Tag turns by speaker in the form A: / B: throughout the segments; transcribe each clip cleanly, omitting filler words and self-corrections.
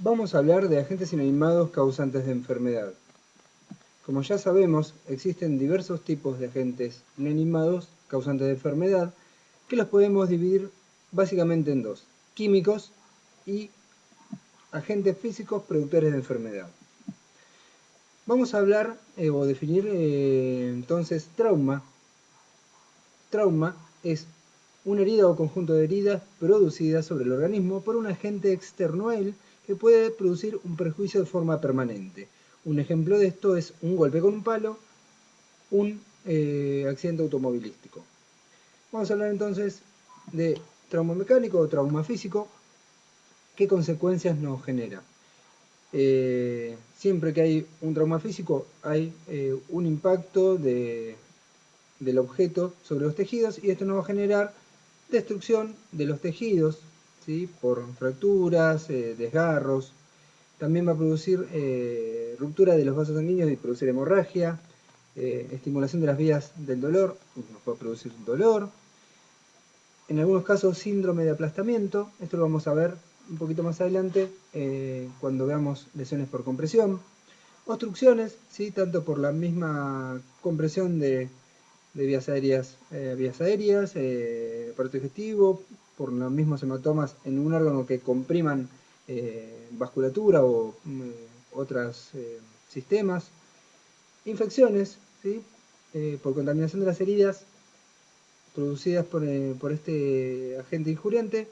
A: Vamos a hablar de agentes inanimados causantes de enfermedad. Como ya sabemos, existen diversos tipos de agentes inanimados causantes de enfermedad que los podemos dividir básicamente en dos: químicos y agentes físicos productores de enfermedad. Vamos a hablar o definir entonces trauma. Trauma es una herida o conjunto de heridas producidas sobre el organismo por un agente externo a él que puede producir un perjuicio de forma permanente. Un ejemplo de esto es un golpe con un palo, un accidente automovilístico. Vamos a hablar entonces de trauma mecánico o trauma físico. ¿Qué consecuencias nos genera? Siempre que hay un trauma físico hay un impacto del objeto sobre los tejidos, y esto nos va a generar destrucción de los tejidos, ¿sí? Por fracturas, desgarros. También va a producir ruptura de los vasos sanguíneos y producir hemorragia, estimulación de las vías del dolor, nos va a producir dolor. En algunos casos síndrome de aplastamiento, esto lo vamos a ver un poquito más adelante cuando veamos lesiones por compresión. Obstrucciones, ¿sí? Tanto por la misma compresión de vías aéreas, aparato digestivo, por los mismos hematomas en un órgano que compriman vasculatura o otros sistemas. Infecciones, ¿sí? Por contaminación de las heridas producidas por este agente injuriante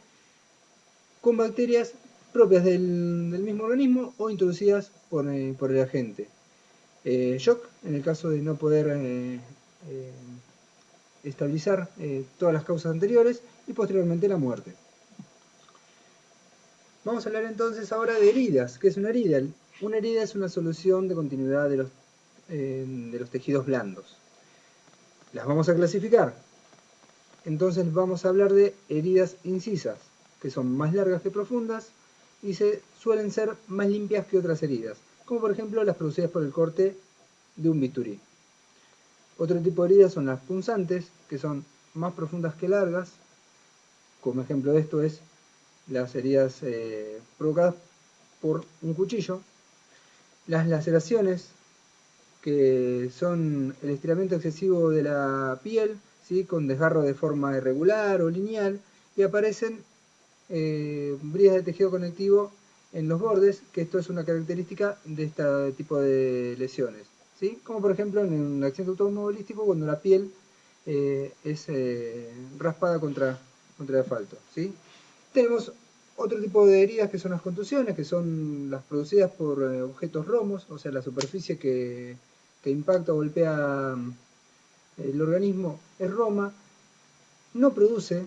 A: con bacterias propias del mismo organismo o introducidas por el agente. Shock, en el caso de no poder estabilizar todas las causas anteriores, y posteriormente la muerte. Vamos a hablar entonces ahora de heridas. ¿Qué es una herida? Una herida es una solución de continuidad de los tejidos blandos. Las vamos a clasificar. Entonces vamos a hablar de heridas incisas, que son más largas que profundas y suelen ser más limpias que otras heridas, como por ejemplo las producidas por el corte de un bisturí. Otro tipo de heridas son las punzantes, que son más profundas que largas. Como ejemplo de esto es las heridas provocadas por un cuchillo. Las laceraciones, que son el estiramiento excesivo de la piel, ¿sí? Con desgarro de forma irregular o lineal, y aparecen brías de tejido conectivo en los bordes, que esto es una característica de este tipo de lesiones, ¿sí? Como por ejemplo en un accidente automovilístico, cuando la piel es raspada contra el asfalto, ¿sí? Tenemos otro tipo de heridas, que son las contusiones, que son las producidas por objetos romos, o sea, la superficie que impacta o golpea el organismo es roma, no produce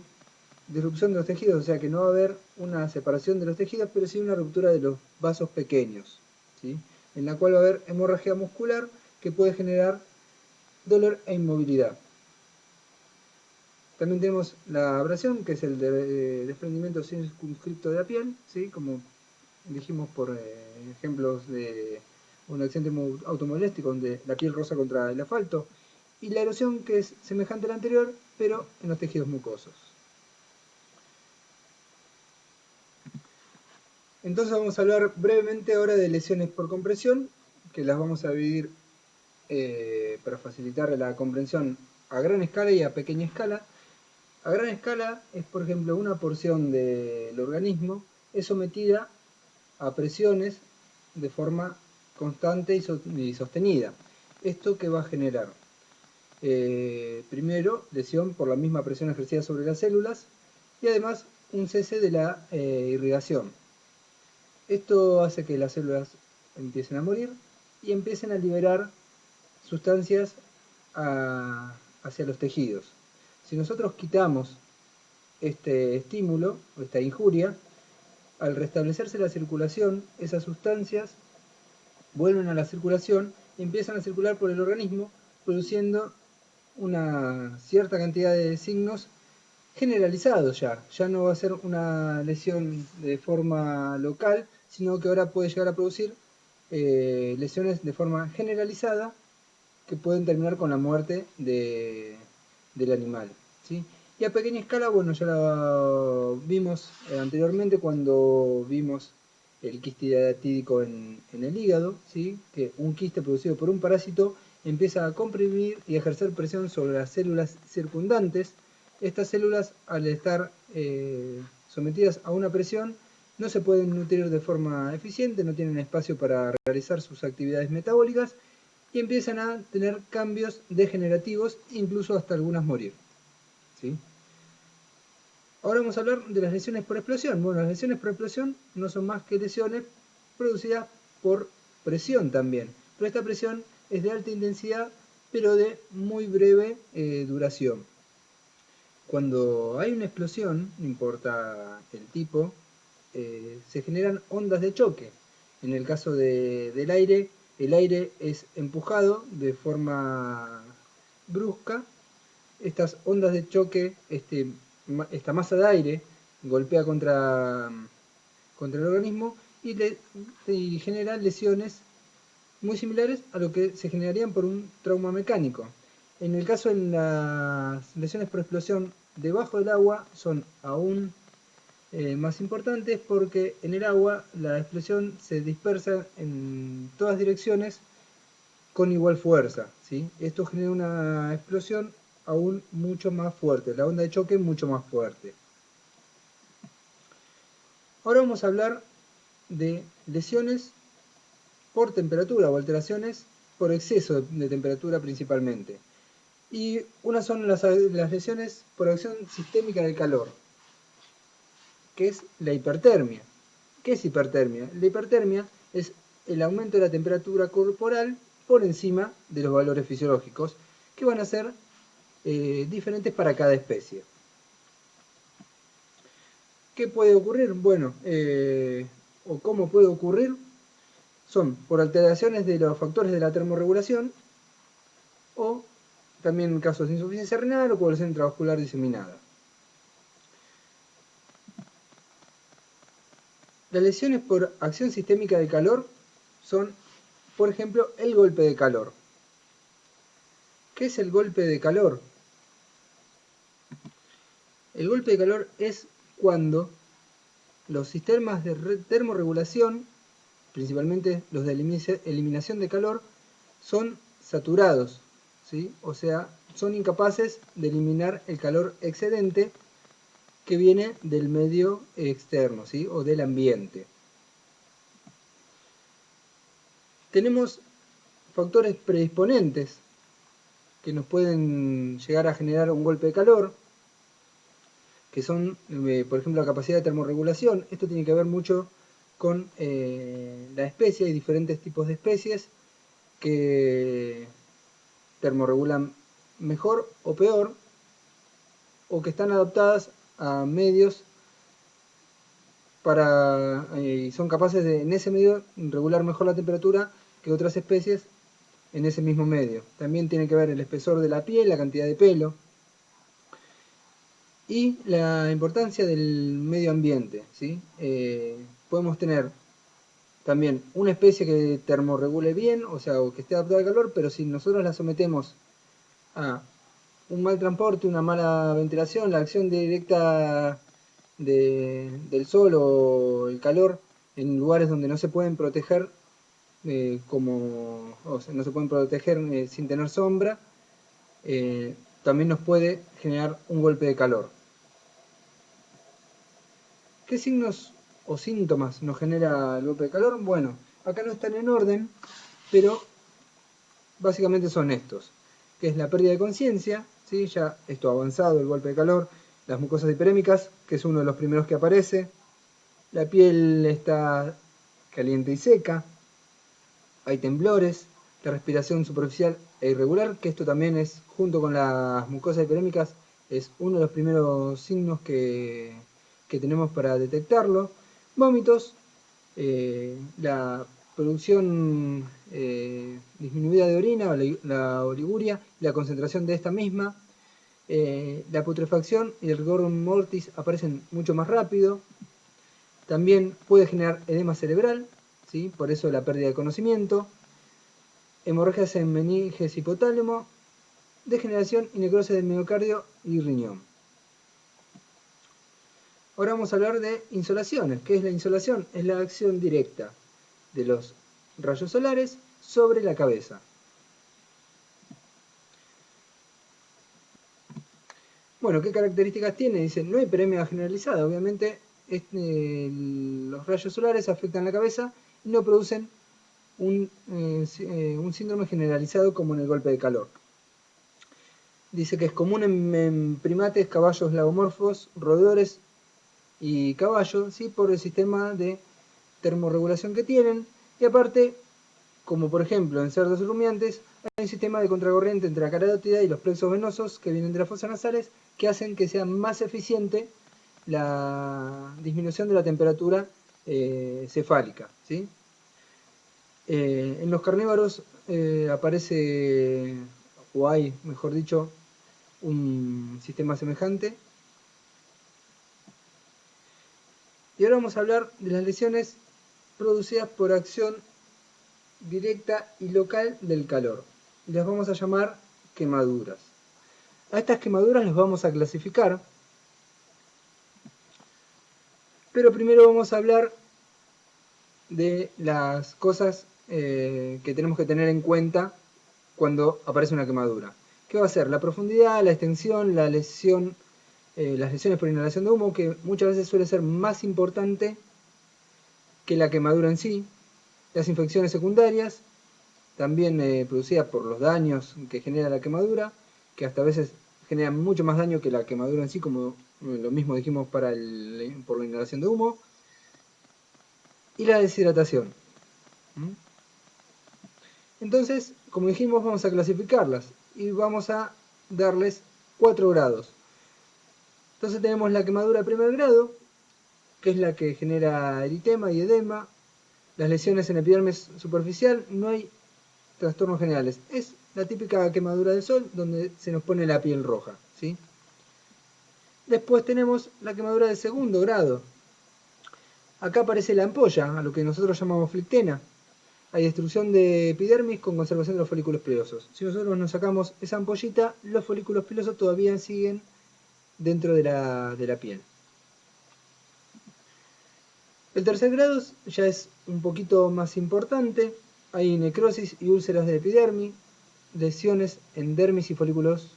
A: disrupción de los tejidos, o sea que no va a haber una separación de los tejidos, pero sí una ruptura de los vasos pequeños, ¿sí? En la cual va a haber hemorragia muscular que puede generar dolor e inmovilidad. También tenemos la abrasión, que es el desprendimiento circunscripto de la piel, ¿sí? Como dijimos por ejemplos de un accidente automovilístico donde la piel roza contra el asfalto. Y la erosión, que es semejante a la anterior, pero en los tejidos mucosos. Entonces vamos a hablar brevemente ahora de lesiones por compresión, que las vamos a dividir para facilitar la comprensión a gran escala y a pequeña escala. A gran escala es, por ejemplo, una porción del organismo es sometida a presiones de forma constante y sostenida. ¿Esto qué va a generar? Primero, lesión por la misma presión ejercida sobre las células, y además un cese de la irrigación. Esto hace que las células empiecen a morir y empiecen a liberar sustancias hacia los tejidos. Si nosotros quitamos este estímulo, o esta injuria, al restablecerse la circulación, esas sustancias vuelven a la circulación y empiezan a circular por el organismo, produciendo una cierta cantidad de signos generalizados ya. Ya no va a ser una lesión de forma local, sino que ahora puede llegar a producir lesiones de forma generalizada que pueden terminar con la muerte del animal, ¿sí? Y a pequeña escala, bueno, ya lo vimos anteriormente cuando vimos el quiste hidratídico en el hígado, ¿sí? Que un quiste producido por un parásito empieza a comprimir y ejercer presión sobre las células circundantes. Estas células, al estar sometidas a una presión, no se pueden nutrir de forma eficiente, no tienen espacio para realizar sus actividades metabólicas y empiezan a tener cambios degenerativos, incluso hasta algunas morir, ¿sí? Ahora vamos a hablar de las lesiones por explosión. Bueno, las lesiones por explosión no son más que lesiones producidas por presión también, pero esta presión es de alta intensidad, pero de muy breve duración. Cuando hay una explosión, no importa el tipo, se generan ondas de choque. En el caso del aire, el aire es empujado de forma brusca. Estas ondas de choque, esta masa de aire, golpea contra el organismo y genera lesiones muy similares a lo que se generarían por un trauma mecánico. En el caso de las lesiones por explosión debajo del agua son aún más importantes porque en el agua la explosión se dispersa en todas direcciones con igual fuerza, ¿sí? Esto genera una explosión aún mucho más fuerte, la onda de choque mucho más fuerte. Ahora vamos a hablar de lesiones por temperatura o alteraciones por exceso de temperatura principalmente. Y unas son las lesiones por acción sistémica del calor, que es la hipertermia. ¿Qué es hipertermia? La hipertermia es el aumento de la temperatura corporal por encima de los valores fisiológicos, que van a ser diferentes para cada especie. ¿Qué puede ocurrir? Bueno, o cómo puede ocurrir, son por alteraciones de los factores de la termorregulación o también en casos de insuficiencia renal o población intravascular diseminada. Las lesiones por acción sistémica de calor son, por ejemplo, el golpe de calor. ¿Qué es el golpe de calor? El golpe de calor es cuando los sistemas de termorregulación, principalmente los de eliminación de calor, son saturados, ¿sí? O sea, son incapaces de eliminar el calor excedente que viene del medio externo, ¿sí? O del ambiente. Tenemos factores predisponentes que nos pueden llegar a generar un golpe de calor, que son, por ejemplo, la capacidad de termorregulación. Esto tiene que ver mucho con la especie. Hay diferentes tipos de especies que termorregulan mejor o peor, o que están adaptadas a medios y son capaces de en ese medio regular mejor la temperatura que otras especies en ese mismo medio. También tiene que ver el espesor de la piel, la cantidad de pelo y la importancia del medio ambiente, ¿sí? Podemos tener también una especie que termorregule bien, o sea, o que esté adaptada al calor, pero si nosotros la sometemos a un mal transporte, una mala ventilación, la acción directa del sol o el calor en lugares donde no se pueden proteger, o sea, no se pueden proteger sin tener sombra, también nos puede generar un golpe de calor. ¿Qué signos o síntomas nos genera el golpe de calor? Bueno, acá no están en orden, pero básicamente son estos, que es la pérdida de conciencia, ¿sí? Ya esto avanzado, el golpe de calor, las mucosas hiperémicas, que es uno de los primeros que aparece, la piel está caliente y seca, hay temblores, la respiración superficial e irregular, que esto también es, junto con las mucosas hiperémicas, es uno de los primeros signos que tenemos para detectarlo. Vómitos, la producción disminuida de orina, la oliguria, la concentración de esta misma, la putrefacción y el rigor mortis aparecen mucho más rápido. También puede generar edema cerebral, ¿sí? Por eso la pérdida de conocimiento, hemorragias en meninges hipotálamo, degeneración y necrosis del miocardio y riñón. Ahora vamos a hablar de insolaciones. ¿Qué es la insolación? Es la acción directa de los rayos solares sobre la cabeza. Bueno, ¿qué características tiene? Dice, no hay hiperemia generalizada. Obviamente, los rayos solares afectan la cabeza y no producen un síndrome generalizado como en el golpe de calor. Dice que es común en primates, caballos lagomorfos, roedores y caballos, ¿sí? Por el sistema de termorregulación que tienen. Y aparte, como por ejemplo en cerdos y rumiantes, hay un sistema de contracorriente entre la carótida y los plexos venosos que vienen de las fosas nasales que hacen que sea más eficiente la disminución de la temperatura cefálica, ¿sí? En los carnívoros aparece, o hay, mejor dicho, un sistema semejante. Y ahora vamos a hablar de las lesiones producidas por acción directa y local del calor. Y las vamos a llamar quemaduras. A estas quemaduras las vamos a clasificar, pero primero vamos a hablar de las cosas que tenemos que tener en cuenta cuando aparece una quemadura. ¿Qué va a ser? La profundidad, la extensión, la lesión, las lesiones por inhalación de humo, que muchas veces suele ser más importante que la quemadura en sí. Las infecciones secundarias, también producidas por los daños que genera la quemadura, que hasta a veces generan mucho más daño que la quemadura en sí, como lo mismo dijimos por la inhalación de humo. Y la deshidratación. Entonces, como dijimos, vamos a clasificarlas y vamos a darles 4 grados. Entonces tenemos la quemadura de primer grado, que es la que genera eritema y edema. Las lesiones en epidermis superficial, no hay trastornos generales. Es la típica quemadura del sol donde se nos pone la piel roja, ¿sí? Después tenemos la quemadura de segundo grado. Acá aparece la ampolla, a lo que nosotros llamamos flictena. Hay destrucción de epidermis con conservación de los folículos pilosos. Si nosotros nos sacamos esa ampollita, los folículos pilosos todavía siguen dentro de la piel. El tercer grado ya es un poquito más importante. Hay necrosis y úlceras de epidermis, lesiones en dermis y folículos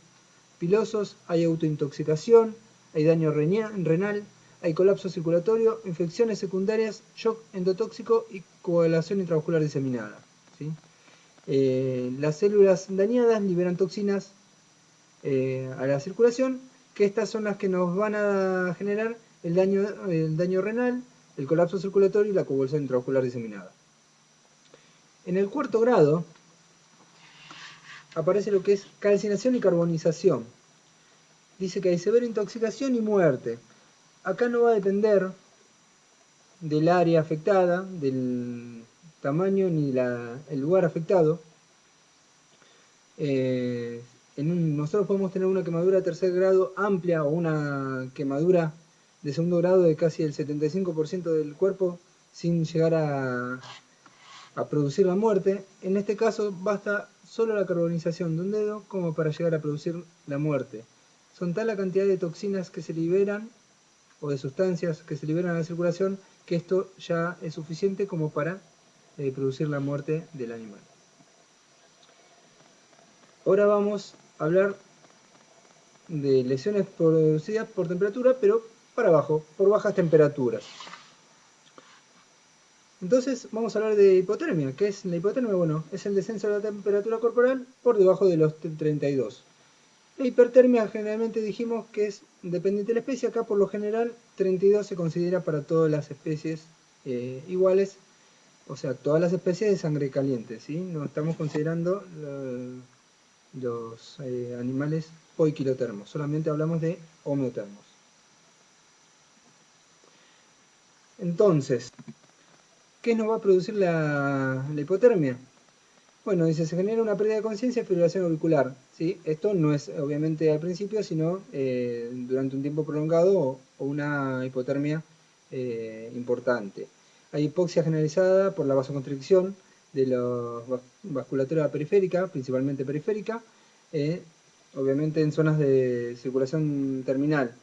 A: pilosos, hay autointoxicación, hay daño renal, hay colapso circulatorio, infecciones secundarias, shock endotóxico y coagulación intravascular diseminada, ¿sí? Las células dañadas liberan toxinas a la circulación, que estas son las que nos van a generar el daño renal, el colapso circulatorio y la coagulación intravascular diseminada. En el cuarto grado aparece lo que es calcinación y carbonización. Dice que hay severa intoxicación y muerte. Acá no va a depender del área afectada, del tamaño ni el lugar afectado. Nosotros podemos tener una quemadura de tercer grado amplia o una quemadura de segundo grado de casi el 75% del cuerpo sin llegar a producir la muerte. En este caso basta solo la carbonización de un dedo como para llegar a producir la muerte. Son tal la cantidad de toxinas que se liberan o de sustancias que se liberan a la circulación que esto ya es suficiente como para producir la muerte del animal. Ahora vamos a hablar de lesiones producidas por temperatura, pero para abajo, por bajas temperaturas. Entonces vamos a hablar de hipotermia. ¿Qué es la hipotermia? Bueno, es el descenso de la temperatura corporal por debajo de los 32. La hipertermia generalmente dijimos que es dependiente de la especie. Acá por lo general 32 se considera para todas las especies iguales, o sea, todas las especies de sangre caliente, ¿sí? No estamos considerando los animales poiquilotermos, solamente hablamos de homeotermos. Entonces, ¿qué nos va a producir la hipotermia? Bueno, dice, se genera una pérdida de conciencia y fibrilación auricular, ¿sí? Esto no es obviamente al principio, sino durante un tiempo prolongado o una hipotermia importante. Hay hipoxia generalizada por la vasoconstricción de la vasculatura periférica, principalmente periférica, obviamente en zonas de circulación terminal.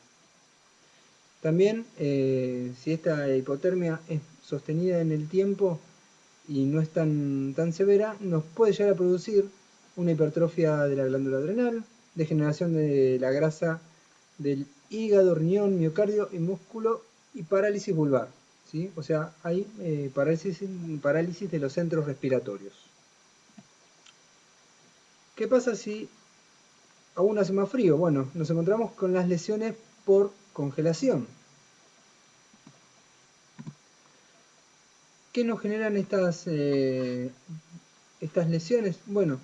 A: También, si esta hipotermia es sostenida en el tiempo y no es tan severa, nos puede llegar a producir una hipertrofia de la glándula adrenal, degeneración de la grasa del hígado, riñón, miocardio y músculo y parálisis vulvar. ¿Sí? O sea, hay parálisis de los centros respiratorios. ¿Qué pasa si aún hace más frío? Bueno, nos encontramos con las lesiones por congelación. ¿Qué nos generan estas lesiones? Bueno,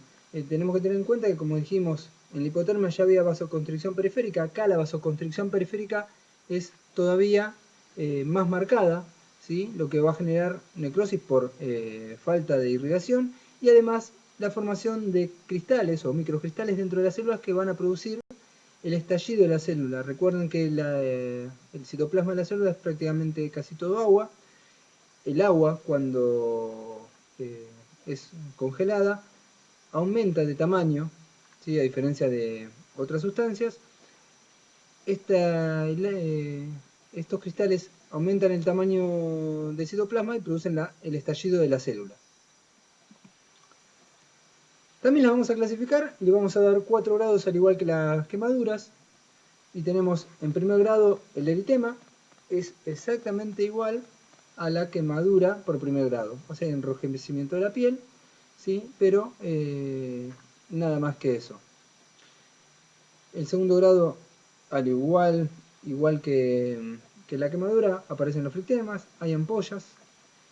A: tenemos que tener en cuenta que, como dijimos, en la hipotermia ya había vasoconstricción periférica. Acá la vasoconstricción periférica es todavía más marcada, ¿sí? Lo que va a generar necrosis por falta de irrigación y además la formación de cristales o microcristales dentro de las células que van a producir el estallido de la célula. Recuerden que el citoplasma de la célula es prácticamente casi todo agua. El agua, cuando es congelada, aumenta de tamaño, ¿sí? A diferencia de otras sustancias. Estos cristales aumentan el tamaño del citoplasma y producen el estallido de la célula. También las vamos a clasificar y le vamos a dar 4 grados al igual que las quemaduras. Y tenemos en primer grado el eritema, es exactamente igual a la quemadura por primer grado, o sea, enrojecimiento de la piel, ¿sí? Pero nada más que eso. El segundo grado, al igual que la quemadura, aparecen los flectemas, hay ampollas.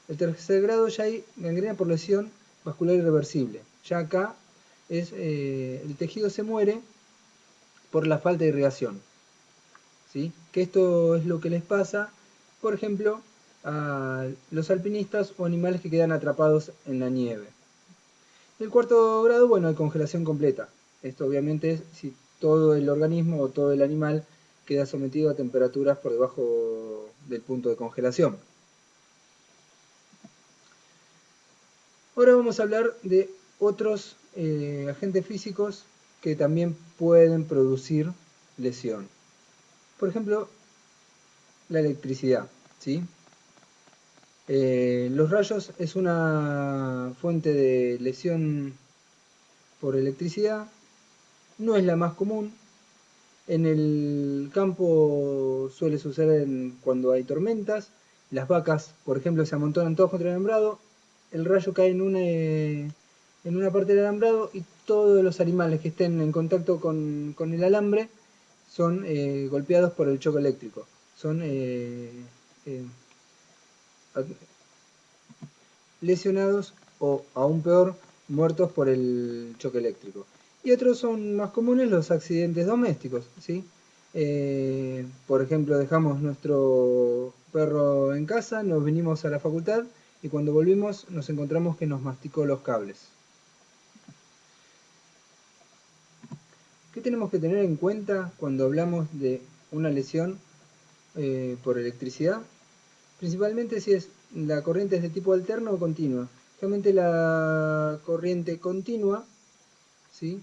A: El tercer grado ya hay gangrena por lesión vascular irreversible. Ya acá el tejido se muere por la falta de irrigación. ¿Sí? Que esto es lo que les pasa, por ejemplo, a los alpinistas o animales que quedan atrapados en la nieve. El cuarto grado, bueno, hay congelación completa. Esto obviamente es si todo el organismo o todo el animal queda sometido a temperaturas por debajo del punto de congelación. Ahora vamos a hablar de otros agentes físicos que también pueden producir lesión. Por ejemplo, la electricidad, ¿sí? Los rayos es una fuente de lesión por electricidad, no es la más común. En el campo suele suceder cuando hay tormentas, las vacas, por ejemplo, se amontonan todos contra el alambrado, el rayo cae en una parte del alambrado y todos los animales que estén en contacto con el alambre son golpeados por el choque eléctrico. Son lesionados o, aún peor, muertos por el choque eléctrico. Y otros son más comunes los accidentes domésticos, ¿sí? Por ejemplo, dejamos nuestro perro en casa, nos vinimos a la facultad y cuando volvimos nos encontramos que nos masticó los cables. ¿Qué tenemos que tener en cuenta cuando hablamos de una lesión por electricidad? Principalmente si la corriente es de tipo alterno o continua. Realmente la corriente continua, ¿sí?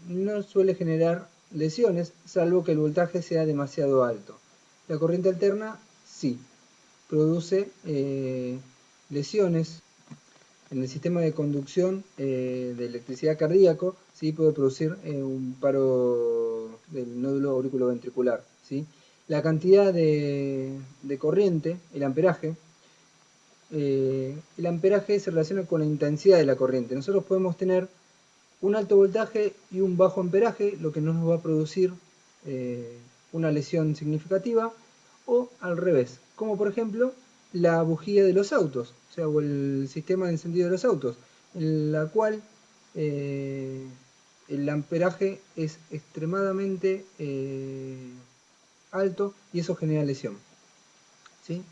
A: No suele generar lesiones, salvo que el voltaje sea demasiado alto. La corriente alterna sí, produce lesiones en el sistema de conducción de electricidad cardíaco, ¿sí? Puede producir un paro del nódulo auriculoventricular, ¿sí? La cantidad de corriente, el amperaje se relaciona con la intensidad de la corriente. Nosotros podemos tener un alto voltaje y un bajo amperaje, lo que no nos va a producir una lesión significativa, o al revés, como por ejemplo la bujía de los autos, o sea, o el sistema de encendido de los autos, en la cual el amperaje es extremadamente alto y eso genera lesión, ¿sí?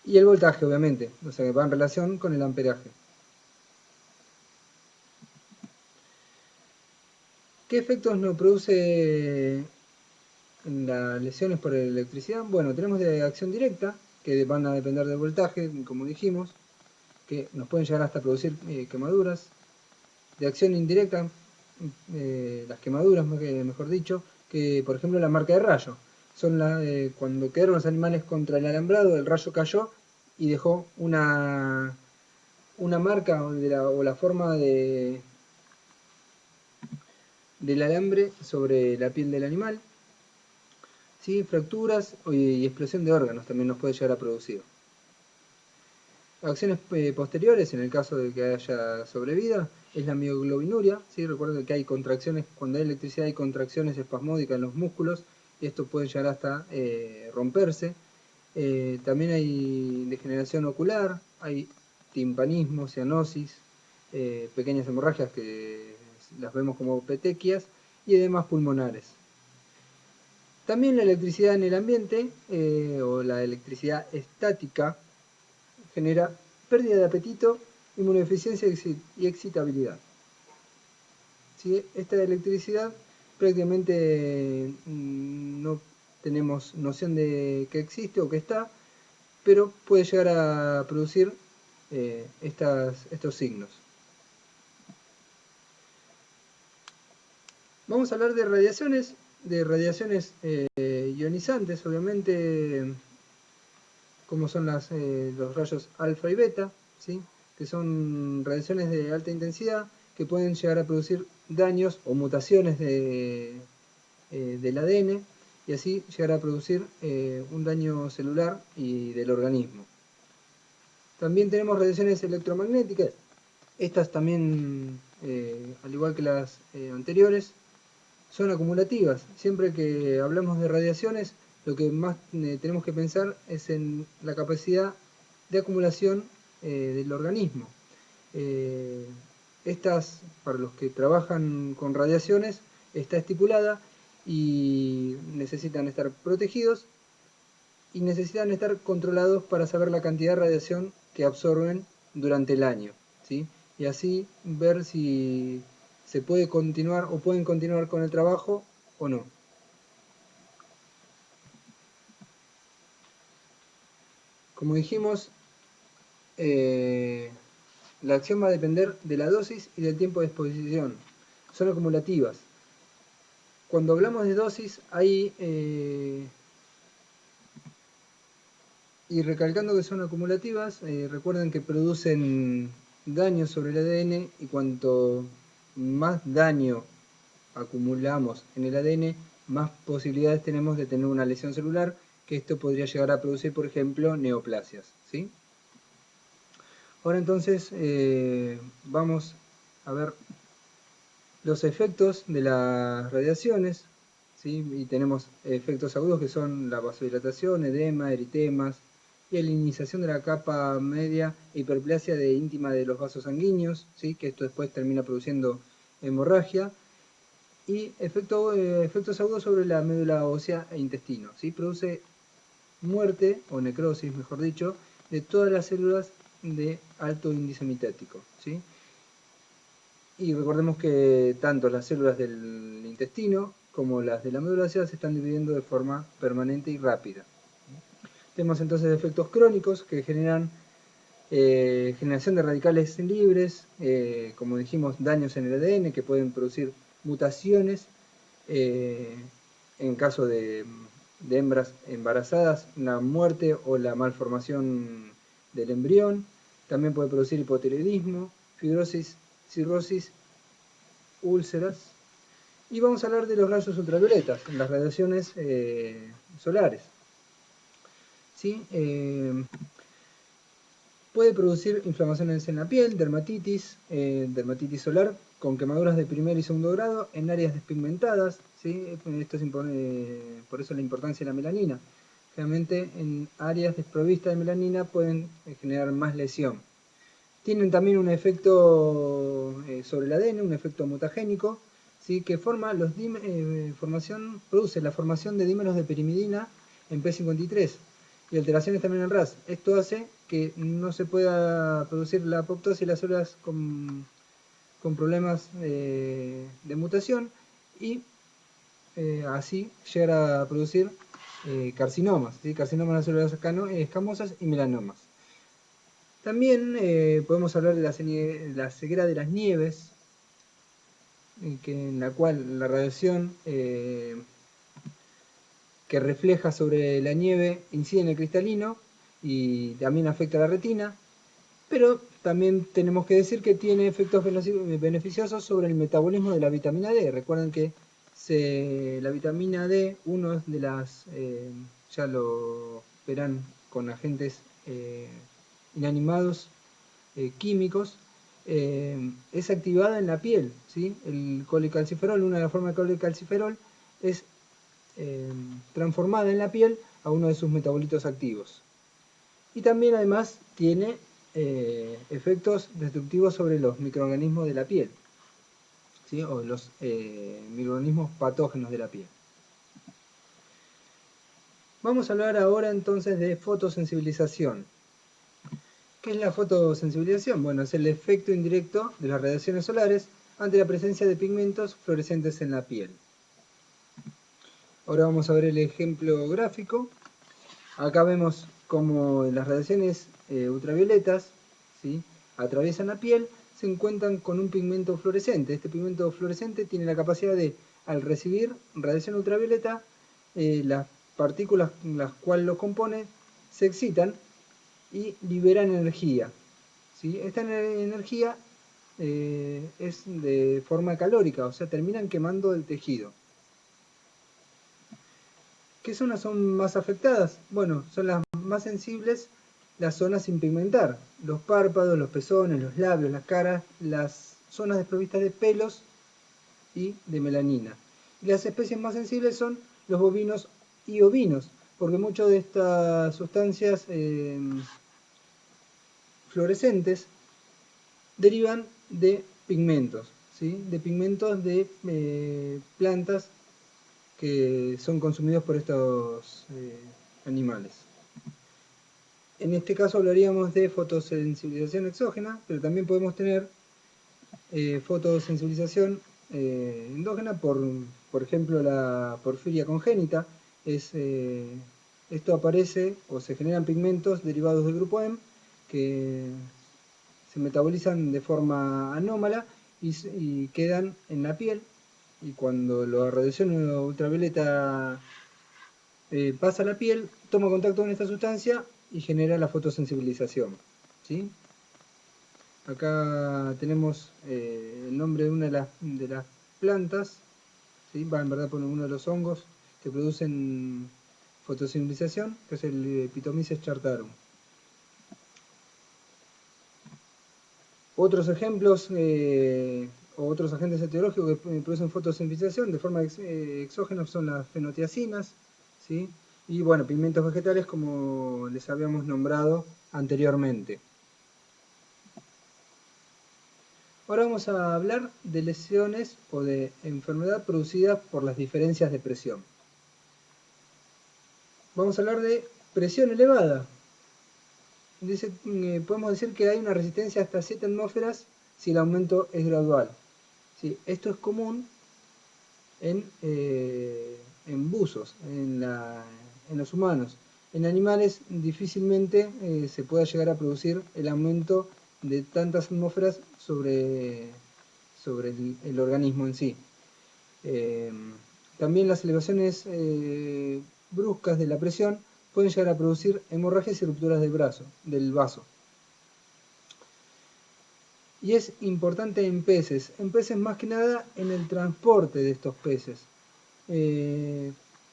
A: Y el voltaje, obviamente, o sea, que va en relación con el amperaje. ¿Qué efectos nos produce en las lesiones por electricidad? Bueno, tenemos de acción directa, que van a depender del voltaje, como dijimos, que nos pueden llegar hasta producir quemaduras. De acción indirecta, las quemaduras, mejor dicho, que por ejemplo la marca de rayo. son cuando quedaron los animales contra el alambrado, el rayo cayó y dejó una marca o la forma del alambre sobre la piel del animal. ¿Sí? Fracturas y explosión de órganos también nos puede llegar a producir. Acciones posteriores, en el caso de que haya sobrevida, es la mioglobinuria. ¿Sí? Recuerden que hay contracciones, cuando hay electricidad hay contracciones espasmódicas en los músculos, y esto puede llegar hasta romperse. También hay degeneración ocular, hay timpanismo, cianosis, pequeñas hemorragias que las vemos como petequias, y edemas pulmonares. También la electricidad en el ambiente, o la electricidad estática, genera pérdida de apetito, inmunodeficiencia y excitabilidad. ¿Sí? Esta electricidad prácticamente no tenemos noción de que existe o que está, pero puede llegar a producir estos signos. Vamos a hablar de radiaciones ionizantes, obviamente, como son los rayos alfa y beta, ¿sí? Que son radiaciones de alta intensidad que pueden llegar a producir daños o mutaciones del ADN y así llegar a producir un daño celular y del organismo. También tenemos radiaciones electromagnéticas. Estas también, al igual que las anteriores, son acumulativas. Siempre que hablamos de radiaciones, lo que más tenemos que pensar es en la capacidad de acumulación del organismo. Estas, para los que trabajan con radiaciones, está estipulada y necesitan estar protegidos y necesitan estar controlados para saber la cantidad de radiación que absorben durante el año, ¿sí? Y así ver si se puede continuar o pueden continuar con el trabajo o no. Como dijimos, la acción va a depender de la dosis y del tiempo de exposición. Son acumulativas. Cuando hablamos de dosis, hay y recalcando que son acumulativas, recuerden que producen daño sobre el ADN y cuanto más daño acumulamos en el ADN, más posibilidades tenemos de tener una lesión celular, que esto podría llegar a producir, por ejemplo, neoplasias, ¿sí? Ahora entonces vamos a ver los efectos de las radiaciones, ¿sí? Y tenemos efectos agudos que son la vasodilatación, edema, eritemas, y alinización de la capa media, hiperplasia íntima de los vasos sanguíneos, ¿sí? Que esto después termina produciendo hemorragia, y efectos agudos sobre la médula ósea e intestino, ¿sí? Produce muerte, o necrosis mejor dicho, de todas las células de alto índice mitótico, ¿sí? Y recordemos que tanto las células del intestino como las de la médula ósea se están dividiendo de forma permanente y rápida. Tenemos entonces efectos crónicos que generan generación de radicales libres, como dijimos, daños en el ADN que pueden producir mutaciones, en caso de hembras embarazadas, la muerte o la malformación del embrión. También puede producir hipotiroidismo, fibrosis, cirrosis, úlceras. Y vamos a hablar de los rayos ultravioletas, las radiaciones solares. ¿Sí? Puede producir inflamaciones en la piel, dermatitis solar, con quemaduras de primer y segundo grado en áreas despigmentadas, ¿sí? Esto es por eso la importancia de la melanina. Realmente en áreas desprovistas de melanina pueden generar más lesión. Tienen también un efecto sobre el ADN, un efecto mutagénico, ¿sí? Que produce la formación de dímeros de pirimidina en P53 y alteraciones también en RAS. Esto hace que no se pueda producir la apoptosis y las células con problemas de mutación y así llegar a producir carcinomas, ¿sí? Carcinomas de las células escamosas y melanomas. También podemos hablar de la ceguera de las nieves, en la cual la radiación que que refleja sobre la nieve incide en el cristalino y también afecta a la retina, pero también tenemos que decir que tiene efectos beneficiosos sobre el metabolismo de la vitamina D. Recuerden que la vitamina D, uno de las, ya lo verán con agentes inanimados químicos, es activada en la piel, ¿sí? El colecalciferol, una de las formas de colecalciferol es transformada en la piel a uno de sus metabolitos activos. Y también además tiene efectos destructivos sobre los microorganismos de la piel, ¿sí? O los microorganismos patógenos de la piel. Vamos a hablar ahora entonces de fotosensibilización. ¿Qué es la fotosensibilización? Bueno, es el efecto indirecto de las radiaciones solares ante la presencia de pigmentos fluorescentes en la piel. Ahora vamos a ver el ejemplo gráfico. Acá vemos cómo las radiaciones ultravioletas, ¿sí?, atraviesan la piel, se encuentran con un pigmento fluorescente. Este pigmento fluorescente tiene la capacidad de, al recibir radiación ultravioleta, las partículas las cuales lo componen se excitan y liberan energía, ¿sí? Esta energía es de forma calórica, o sea, terminan quemando el tejido. ¿Qué zonas son más afectadas? Bueno, son las más sensibles, las zonas sin pigmentar, los párpados, los pezones, los labios, las caras, las zonas desprovistas de pelos y de melanina. Y las especies más sensibles son los bovinos y ovinos, porque muchas de estas sustancias fluorescentes derivan de pigmentos, ¿sí? De pigmentos de plantas que son consumidos por estos animales. En este caso hablaríamos de fotosensibilización exógena, pero también podemos tener fotosensibilización endógena por ejemplo, la porfiria congénita. Esto aparece o se generan pigmentos derivados del grupo M que se metabolizan de forma anómala y quedan en la piel, y cuando la radiación ultravioleta pasa a la piel, toma contacto con esta sustancia y genera la fotosensibilización, ¿sí? Acá tenemos el nombre de una de las plantas, ¿sí? En verdad pone uno de los hongos que producen fotosensibilización, que es el Pitomyces chartarum. Otros ejemplos o otros agentes etiológicos que producen fotosensibilización de forma exógena son las fenotiacinas, ¿sí? Y bueno, pigmentos vegetales como les habíamos nombrado anteriormente. Ahora vamos a hablar de lesiones o de enfermedad producida por las diferencias de presión. Vamos a hablar de presión elevada. Podemos decir que hay una resistencia hasta 7 atmósferas si el aumento es gradual. ¿Sí? Esto es común en buzos, en los humanos. En animales difícilmente se pueda llegar a producir el aumento de tantas atmósferas sobre el organismo en sí. También las elevaciones bruscas de la presión pueden llegar a producir hemorragias y rupturas del vaso. Y es importante en peces más que nada en el transporte de estos peces.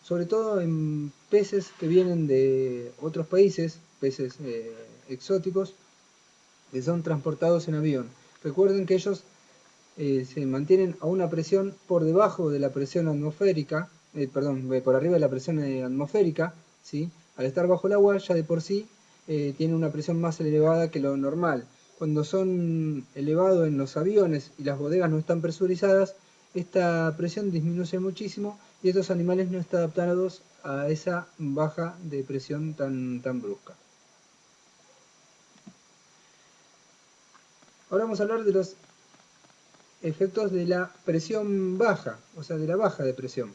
A: Sobre todo en peces que vienen de otros países, peces exóticos, que son transportados en avión. Recuerden que ellos se mantienen a una presión por debajo de la presión atmosférica, por arriba de la presión atmosférica, ¿sí? Al estar bajo el agua ya de por sí tienen una presión más elevada que lo normal. Cuando son elevados en los aviones y las bodegas no están presurizadas, esta presión disminuye muchísimo y estos animales no están adaptados a esa baja de presión tan brusca. Ahora vamos a hablar de los efectos de la presión baja, o sea, de la baja de presión.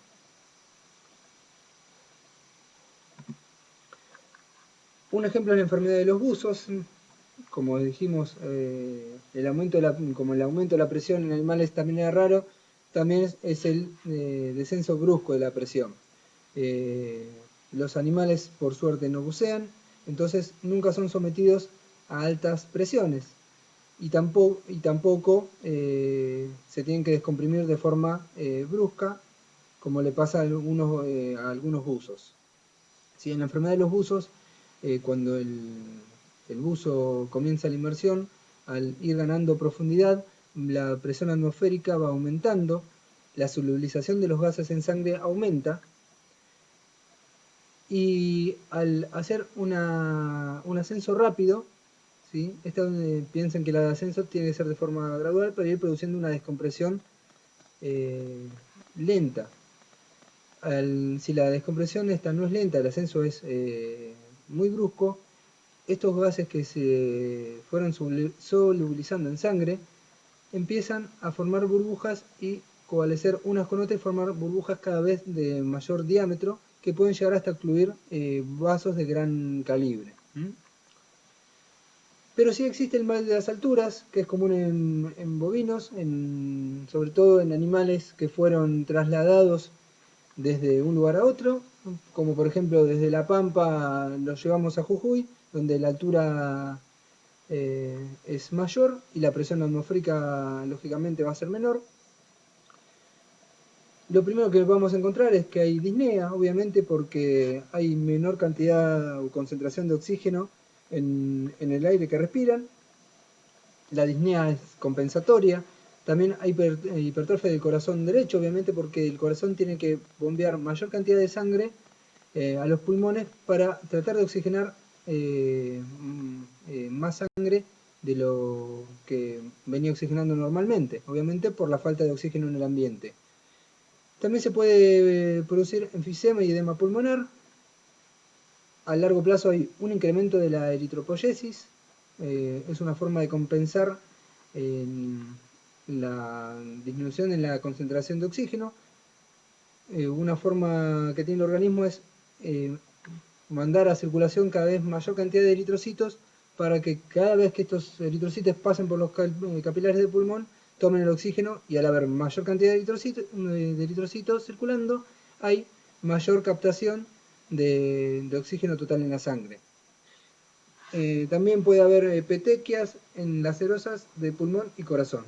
A: Un ejemplo es la enfermedad de los buzos. Como dijimos, como el aumento de la presión en animales también era raro, también es el descenso brusco de la presión. Los animales por suerte no bucean, entonces nunca son sometidos a altas presiones y tampoco se tienen que descomprimir de forma brusca, como le pasa a algunos buzos. ¿Sí? En la enfermedad de los buzos, cuando el buzo comienza la inmersión, al ir ganando profundidad, la presión atmosférica va aumentando, la solubilización de los gases en sangre aumenta, y al hacer un ascenso rápido, ¿sí? Piensen que el ascenso tiene que ser de forma gradual para ir produciendo una descompresión lenta. Si la descompresión esta no es lenta, el ascenso es muy brusco, estos gases que se fueron solubilizando en sangre empiezan a formar burbujas y coalescer unas con otras y formar burbujas cada vez de mayor diámetro que pueden llegar hasta incluir vasos de gran calibre. Pero sí existe el mal de las alturas, que es común en bovinos, sobre todo en animales que fueron trasladados desde un lugar a otro, como por ejemplo desde La Pampa los llevamos a Jujuy, donde la altura es mayor y la presión atmosférica lógicamente va a ser menor. Lo primero que vamos a encontrar es que hay disnea, obviamente porque hay menor cantidad o concentración de oxígeno en el aire que respiran. La disnea es compensatoria. También hay hipertrofia del corazón derecho, obviamente porque el corazón tiene que bombear mayor cantidad de sangre a los pulmones para tratar de oxigenar más sangre de lo que venía oxigenando normalmente, obviamente por la falta de oxígeno en el ambiente. También se puede producir enfisema y edema pulmonar. A largo plazo hay un incremento de la eritropoyesis, es una forma de compensar la disminución en la concentración de oxígeno. Una forma que tiene el organismo es mandar a circulación cada vez mayor cantidad de eritrocitos para que cada vez que estos eritrocitos pasen por los capilares del pulmón, tomen el oxígeno y al haber mayor cantidad de eritrocitos circulando, hay mayor captación de oxígeno total en la sangre. También puede haber petequias en las serosas de pulmón y corazón.